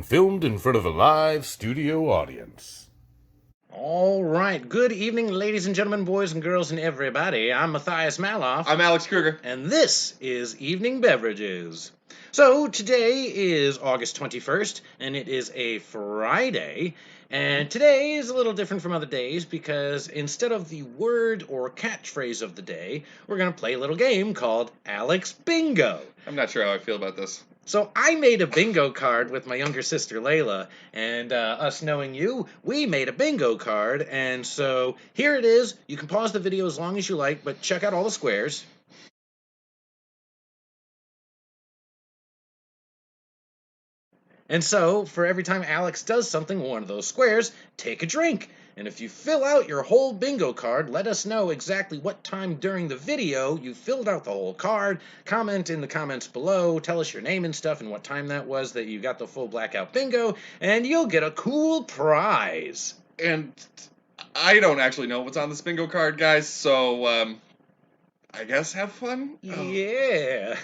filmed in front of a live studio audience. All right. Good evening, ladies and gentlemen, boys and girls, and everybody. I'm Matthias Maloff. I'm Alex Kruger. And this is Evening Beverages. So today is August 21st, and it is a Friday. And today is a little different from other days because instead of the word or catchphrase of the day, we're going to play a little game called Alex Bingo. I'm not sure how I feel about this. So I made a bingo card with my younger sister Layla, and us knowing you, we made a bingo card, and so here it is. You can pause the video as long as you like, but check out all the squares. And so, for every time Alex does something with one of those squares, take a drink. And if you fill out your whole bingo card, let us know exactly what time during the video you filled out the whole card. Comment in the comments below, tell us your name and stuff and what time that was that you got the full blackout bingo, and you'll get a cool prize. And I don't actually know what's on this bingo card, guys, so, I guess have fun? Yeah.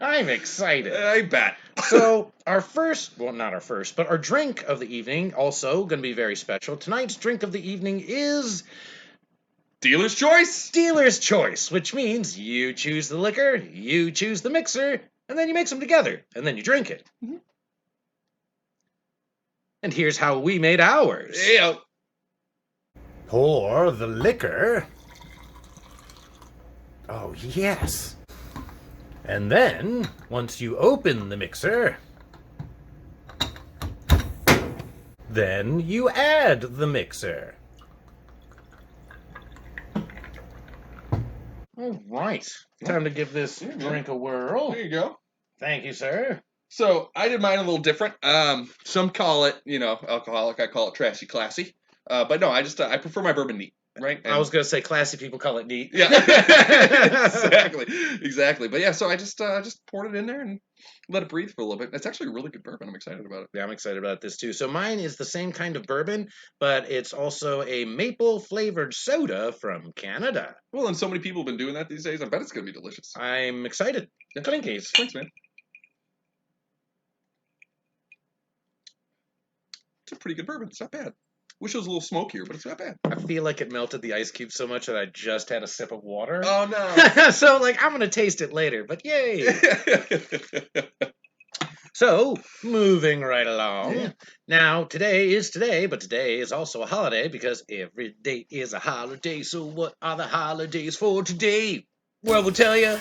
I'm excited. I bet. So, our first, well, not our first, but our drink of the evening, also going to be very special. Tonight's drink of the evening is Dealer's choice. Dealer's choice, which means you choose the liquor, you choose the mixer, and then you mix them together, and then you drink it. Mm-hmm. And here's how we made ours. Yeah. Pour the liquor. Oh, yes. And then, once you open the mixer, then you add the mixer. All right. Time to give this drink a whirl. There you go. Thank you, sir. So, I did mine a little different. Some call it, alcoholic. I call it trashy classy. But no, I prefer my bourbon neat. Right? I was going to say classy people call it neat. Yeah. Exactly. But yeah, so I just poured it in there and let it breathe for a little bit. It's actually a really good bourbon. I'm excited about it. Yeah, I'm excited about this too. So mine is the same kind of bourbon, but it's also a maple flavored soda from Canada. Well, and so many people have been doing that these days. I bet it's going to be delicious. I'm excited. Yeah. Clinkies. Thanks, man. It's a pretty good bourbon. It's not bad. Wish it was a little smokier, but it's not bad. I feel like it melted the ice cube so much that I just had a sip of water. Oh, no. So, I'm going to taste it later, but yay. So, moving right along. Yeah. Now, today is today, but today is also a holiday because every day is a holiday. So, what are the holidays for today? Well, we'll tell you.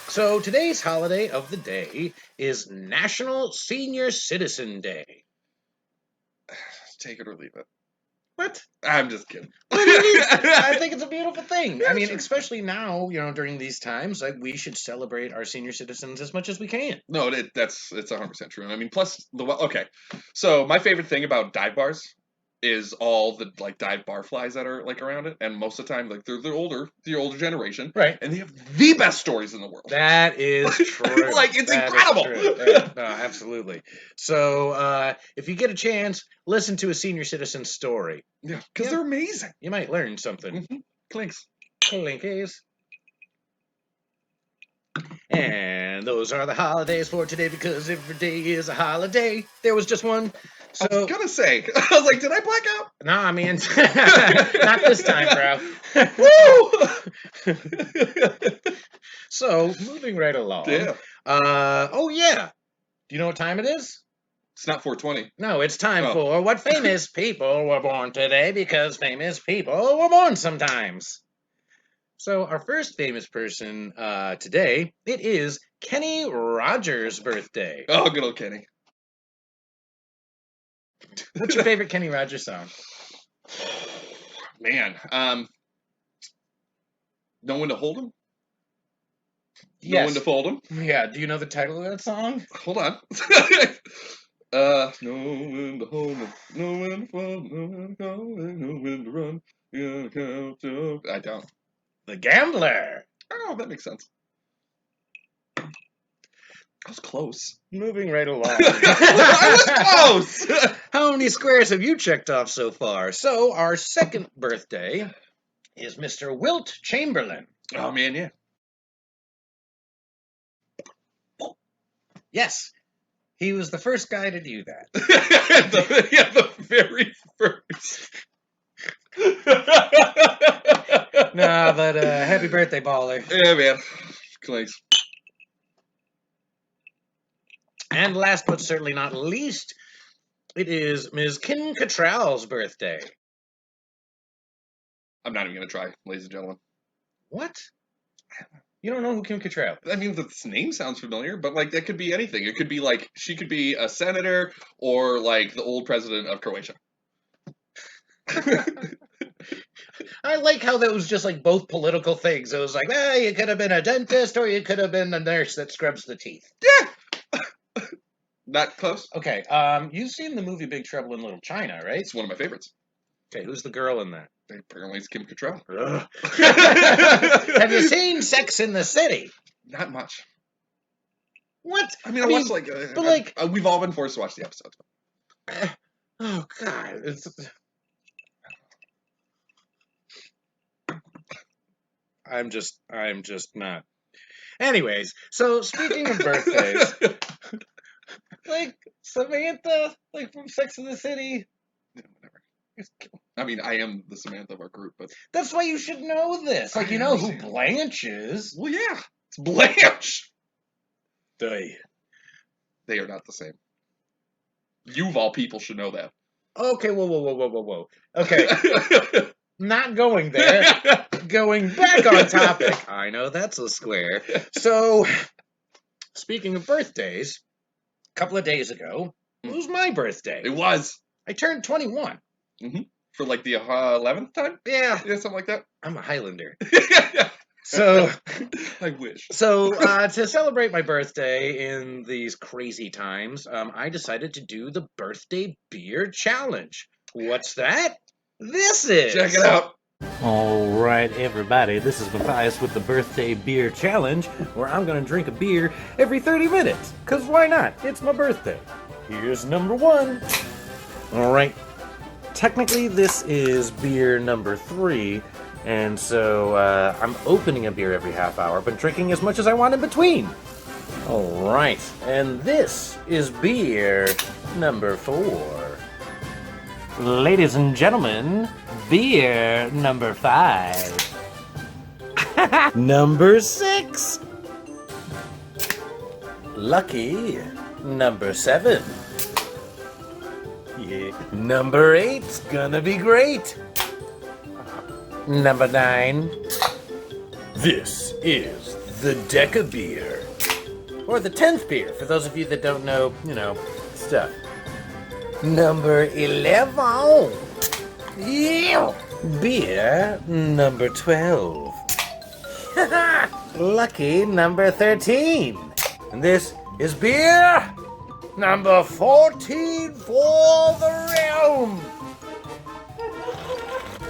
So, today's holiday of the day is National Senior Citizen Day. Take it or leave it. What? I'm just kidding. I think it's a beautiful thing. Yeah, I mean, sure. especially now, during these times, we should celebrate our senior citizens as much as we can. No, it's 100% true. And I mean, plus okay. So my favorite thing about dive bars is all the dive bar flies that are around it, and most of the time they're the older generation, right? And they have the best stories in the world. That is true. It's incredible. No, absolutely. So if you get a chance, listen to a senior citizen story. Yeah, because they're amazing. You might learn something. Mm-hmm. Clinks. Clinkies. And those are the holidays for today because every day is a holiday. There was just one. So, I was gonna say, I was like, did I black out? No, I mean, not this time, bro. Woo! So, moving right along. Yeah. Oh, yeah. Do you know what time it is? It's not 420. No, it's time for what famous people were born today because famous people were born sometimes. So, our first famous person today, it is Kenny Rogers' birthday. Oh, good old Kenny. What's your favorite Kenny Rogers song? Man, Know When to Hold 'Em? Yes. Know When to Fold 'Em? Yeah, do you know the title of that song? Hold on. Know when to hold 'em, know when to fold 'em, know when to go, know when to run. I don't. The Gambler. Oh, that makes sense. I was close. Moving right along. I was close! How many squares have you checked off so far? So, our second birthday is Mr. Wilt Chamberlain. Oh, man, yeah. Yes. He was the first guy to do that. the very first. Nah, but happy birthday, baller. Yeah, man. Thanks. And last but certainly not least, it is Ms. Kim Cattrall's birthday. I'm not even gonna try, ladies and gentlemen. What? You don't know who Kim Cattrall is? I mean, this name sounds familiar, but like that could be anything. It could be like she could be a senator or like the old president of Croatia. I like how that was just like both political things. It was like, you could have been a dentist or you could have been a nurse that scrubs the teeth. Yeah. Not close. Okay, you've seen the movie Big Trouble in Little China, right? It's one of my favorites. Okay, who's the girl in that? Apparently, it's Kim Cattrall. Have you seen Sex in the City? Not much. What? I mean, I watched like, but like, we've all been forced to watch the episodes. oh God, I'm just not. Anyways, so speaking of birthdays, like Samantha, like from Sex in the City. Yeah, whatever. I mean, I am the Samantha of our group, but That's why you should know this. Like, you know who Blanche is. Well, yeah, it's Blanche. They are not the same. You of all people should know that. Okay, whoa. Okay, not going there. Going back on topic. I know that's a square. So, speaking of birthdays, a couple of days ago, it was my birthday. It was. I turned 21. Mm-hmm. For like the 11th time? Yeah, something like that. I'm a Highlander. So, I wish. So, to celebrate my birthday in these crazy times, I decided to do the birthday beer challenge. What's that? This is. Check it out. All right, everybody, this is Matthias with the Birthday Beer Challenge, where I'm going to drink a beer every 30 minutes. Because why not? It's my birthday. Here's number 1. All right. Technically, this is beer number 3, and so I'm opening a beer every half hour, but drinking as much as I want in between. All right, and this is beer number 4. Ladies and gentlemen, beer number 5. Number 6. Lucky number 7. Yeah. Number 8's gonna be great. Number 9. This is the Deca beer. Or the 10th beer, for those of you that don't know, stuff. Number 11. Yeah. Beer number 12. Lucky number 13. And this is beer number 14 for the realm.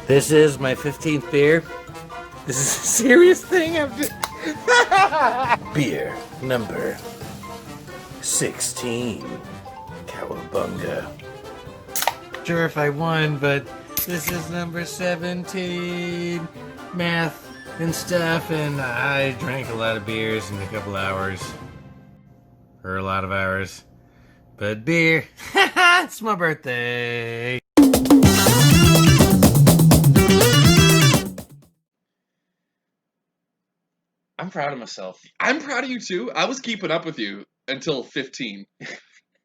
This is my 15th beer. This is a serious thing. Beer number 16. Cowabunga. Sure if I won, but this is number 17. Math and stuff, and I drank a lot of beers in a couple hours. For a lot of hours. But beer, it's my birthday. I'm proud of myself. I'm proud of you too. I was keeping up with you until 15.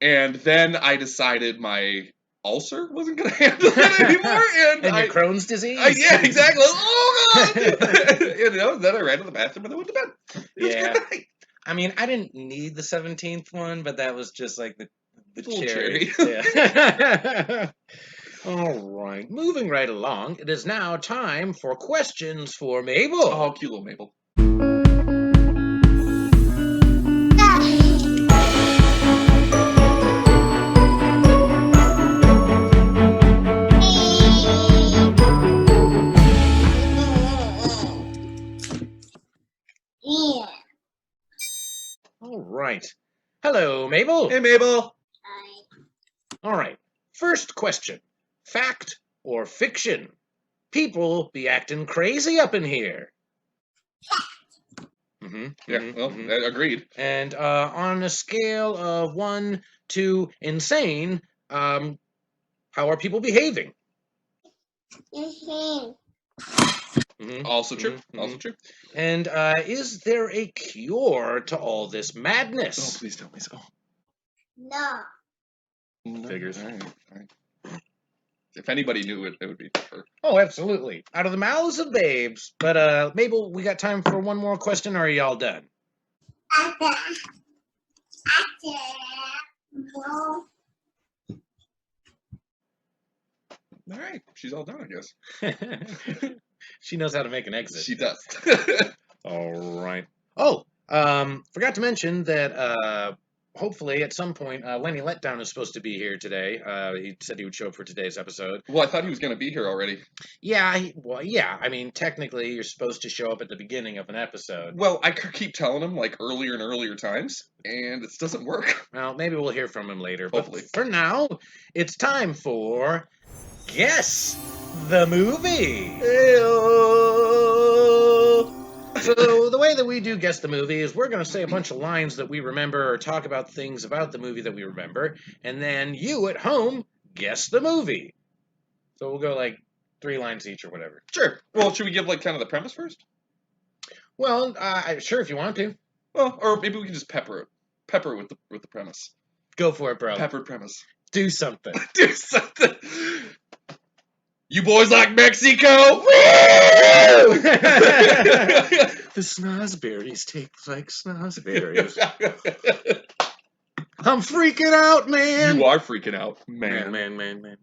And then I decided my ulcer wasn't going to handle it anymore. And your Crohn's disease? Yeah, exactly. Oh, God! Then I ran to the bathroom and I went to bed. It was good night. I mean, I didn't need the 17th one, but that was just like the cherry. Yeah. All right. Moving right along, it is now time for questions for Mabel. Oh, cute little Mabel. All right. Hello, Mabel. Hey, Mabel. Hi. All right. First question. Fact or fiction? People be acting crazy up in here. Fact. Yeah, well, agreed. And on a scale of 1 to insane, how are people behaving? Also true. Also true. And is there a cure to all this madness? Oh, please tell me so. No. Figures. All right. If anybody knew it, it would be her. Oh, absolutely. Out of the mouths of babes. But Mabel, we got time for one more question, or are y'all done? No. All right, she's all done, I guess. She knows how to make an exit. She does. All right. Oh, forgot to mention that hopefully at some point Lenny Letdown is supposed to be here today. He said he would show up for today's episode. Well, I thought he was going to be here already. Yeah, yeah. I mean, technically, you're supposed to show up at the beginning of an episode. Well, I keep telling him like earlier and earlier times, and it doesn't work. Well, maybe we'll hear from him later. Hopefully. But for now, it's time for Guess the Movie. So the way that we do Guess the Movie is we're going to say a bunch of lines that we remember or talk about things about the movie that we remember, and then you at home guess the movie. So we'll go like 3 lines each or whatever. Sure. Well, should we give like kind of the premise first? Well, sure if you want to. Well, or maybe we can just pepper it with the premise. Go for it, bro. Peppered premise. Do something. Do something. You boys like Mexico? The snozberries taste like snozberries. I'm freaking out, man. You are freaking out, man. Man.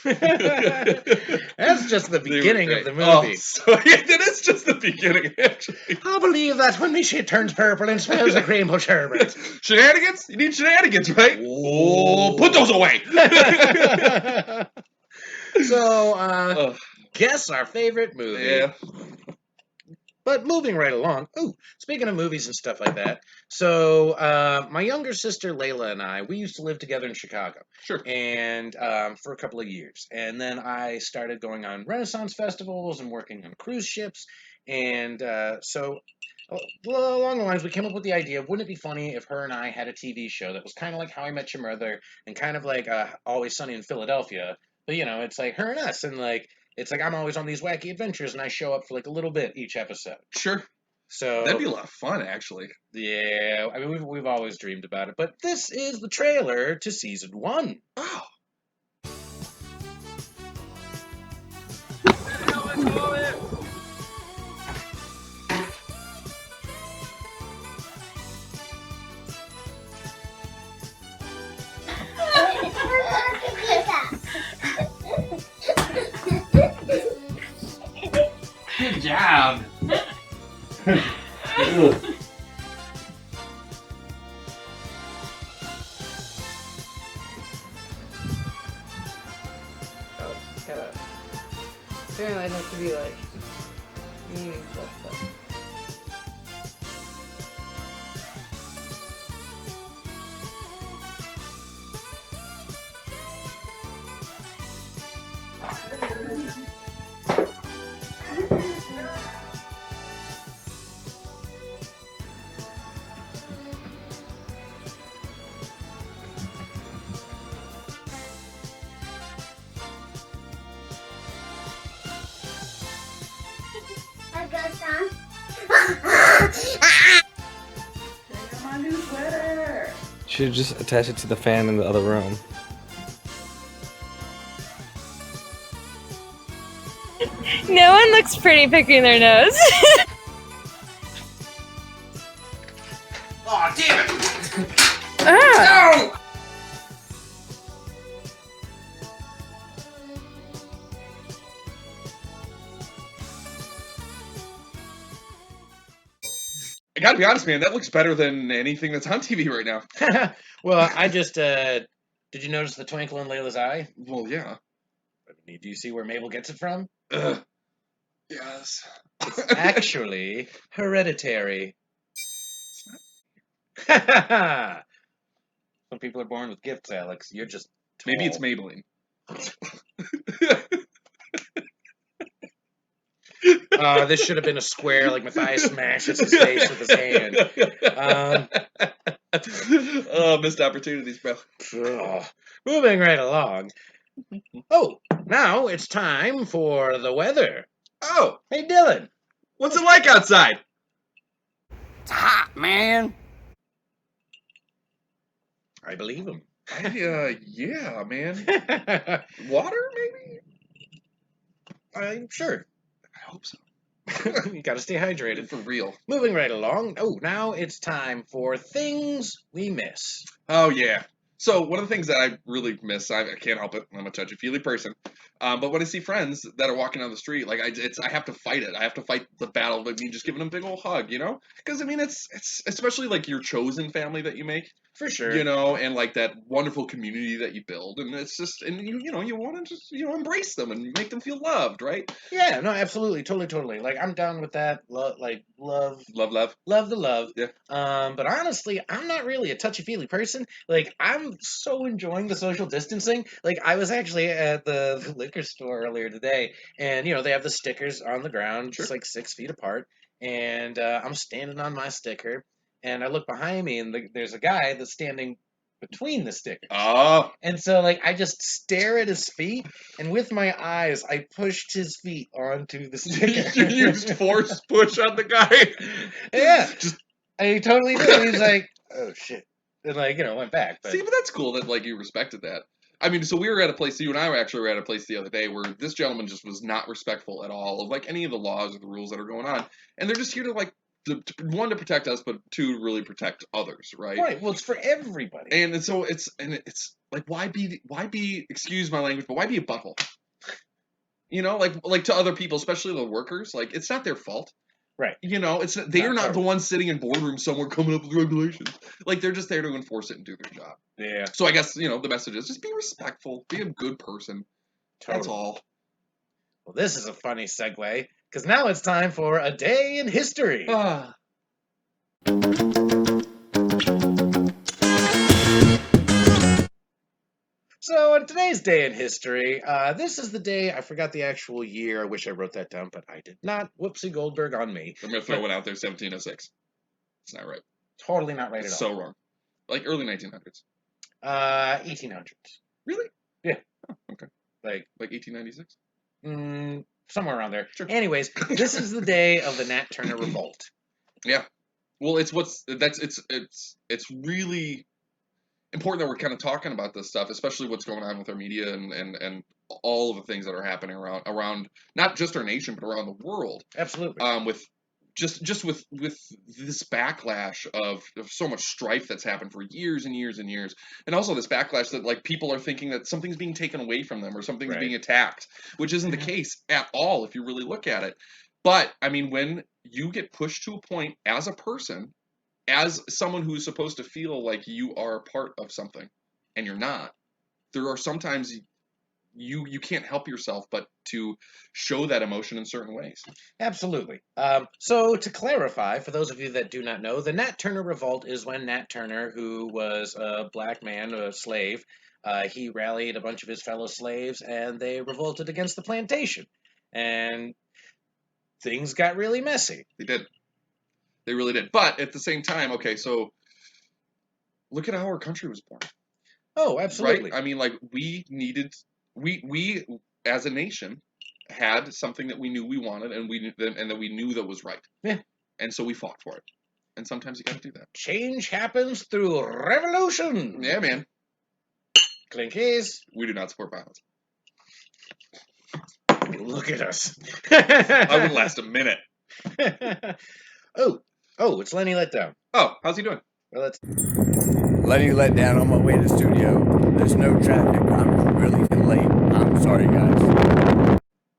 That's just the beginning of the movie. Oh, sorry, it is just the beginning, actually. I believe that when the shit turns purple and smells like rainbow sherbet. Shenanigans? You need shenanigans, right? Oh, put those away. So, guess our favorite movie. Yeah. But moving right along. Ooh, speaking of movies and stuff like that. So, my younger sister Layla and I, we used to live together in Chicago. Sure. And for a couple of years. And then I started going on Renaissance festivals and working on cruise ships. And so along the lines, we came up with the idea of wouldn't it be funny if her and I had a TV show that was kind of like How I Met Your Mother and kind of like Always Sunny in Philadelphia. But, you know, it's like her and us. And, like, it's like I'm always on these wacky adventures and I show up for, like, a little bit each episode. Sure. So That'd be a lot of fun, actually. yeah, I mean, we've always dreamed about it. But this is the trailer to Season 1. Oh. Good job. Oh, just gotta. Apparently, it has to be like meaningful stuff. A good song. Check out my new sweater. Should just attach it to the fan in the other room. No one looks pretty picking their nose. Oh, damn it! Ah. I gotta be honest, man, that looks better than anything that's on TV right now. Well, I just, did you notice the twinkle in Layla's eye? Well, yeah. Do you see where Mabel gets it from? Ugh. Yes. It's actually hereditary. Some people are born with gifts, Alex. You're just tall. Maybe it's Maybelline. This should have been a square, like Matthias smashes his face with his hand. Oh, missed opportunities, bro. Ugh. Moving right along. Oh, now it's time for the weather. Oh, Hey, Dylan. what's it like outside? It's hot, man. I believe him. Yeah, man. Water, maybe? I'm sure. I hope so. You gotta stay hydrated. For real. Moving right along. Oh, now it's time for things we miss. Oh, yeah. So one of the things that I really miss, I can't help it. I'm a touchy-feely person. But when I see friends that are walking down the street, like I have to fight it. I have to fight the battle of me just giving them a big old hug, you know? Because I mean, it's especially like your chosen family that you make, For sure. you know, and like that wonderful community that you build, and it's just, and you know, you want to just embrace them and make them feel loved, right? Yeah, no, absolutely, totally. Like I'm down with that. Love the love. Yeah. But honestly, I'm not really a touchy-feely person. Like I'm so enjoying the social distancing. Like I was actually at the liquor store earlier today, and they have the stickers on the ground, just like 6 feet apart. And I'm standing on my sticker, and I look behind me, and there's a guy that's standing between the stickers. Oh. And so, like, I just stare at his feet, and with my eyes, I pushed his feet onto the sticker. You used force push on the guy. Yeah. Just And he totally did. He was like, oh, shit. And, like, went back. But see, but that's cool that like you respected that. I mean, so we were at a place. You and I were at a place the other day where this gentleman just was not respectful at all of like any of the laws or the rules that are going on, and they're just here to like one to protect us, but two to really protect others, right? Right. Well, it's for everybody. And so it's like why be excuse my language, but why be a butthole? You know, like to other people, especially the workers. Like it's not their fault. Right. You know, they are not the ones sitting in boardrooms somewhere coming up with regulations. Like they're just there to enforce it and do their job. Yeah. So I guess the message is just be respectful, be a good person. That's all. Well, this is a funny segue, because now it's time for a day in history. So, on today's day in history, this is the day, I forgot the actual year, I wish I wrote that down, but I did not. Whoopsie Goldberg on me. I'm going to throw one out there, 1706. It's not right. Totally not right It's at all. so wrong. Like early 1900s. 1800s. Really? Yeah. Oh, okay. Like 1896? Somewhere around there. Sure. Anyways, this is the day of the Nat Turner Revolt. Yeah. Well, it's really important that we're kind of talking about this stuff, especially what's going on with our media and all of the things that are happening around not just our nation but around the world. Absolutely. With just with this backlash of so much strife that's happened for years and years and years, and also this backlash that like people are thinking that something's being taken away from them or something's being attacked, which isn't the case at all if you really look at it. But I mean, when you get pushed to a point as a person, as someone who's supposed to feel like you are a part of something and you're not, there are sometimes you can't help yourself but to show that emotion in certain ways. Absolutely. So to clarify, for those of you that do not know, the Nat Turner Revolt is when Nat Turner, who was a black man, a slave, he rallied a bunch of his fellow slaves and they revolted against the plantation. And things got really messy. They did. They really did. But at the same time, okay, so look at how our country was born. Oh, absolutely. Right? I mean, like we as a nation had something that we knew we wanted and that we knew that was right. Yeah. And so we fought for it. And sometimes you got to do that. Change happens through revolution. Yeah, man. Clinkies. We do not support violence. Look at us. I wouldn't last a minute. Oh, it's Lenny Letdown. Oh, how's he doing? Well, let's... Lenny let down on my way to the studio. There's no traffic. I'm really late. I'm sorry, guys.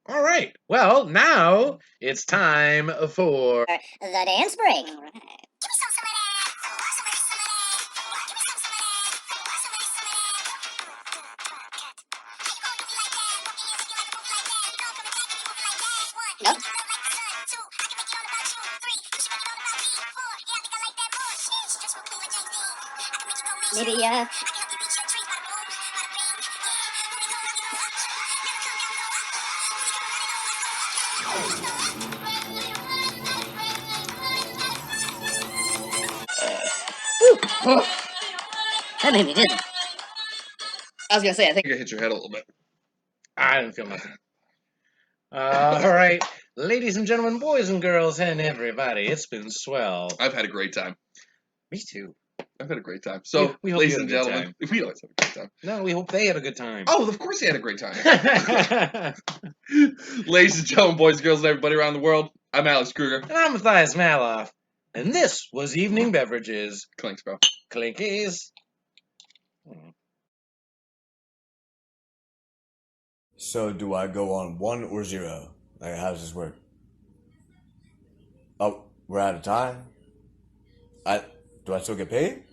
All right. Well, now it's time for The dance break. Nope. Maybe, That made me dizzy. I was gonna say, I I think think I hit your head a little bit. I didn't feel nothing. All right, ladies and gentlemen, boys and girls, and everybody, it's been swell. I've had a great time. Me too. I've had a great time. So, We hope you ladies had a and good gentlemen, time. we always have a great time. No, we hope they had a good time. Oh, of course they had a great time. And Ladies and gentlemen, boys and girls, and everybody around the world, I'm Alex Kruger. I'm Matthias Maloff. And this was Evening Beverages. Clinks, bro. Clinkies. So do I go on 1 or 0? Like, how does this work? Oh, we're out of time? Do I still get paid?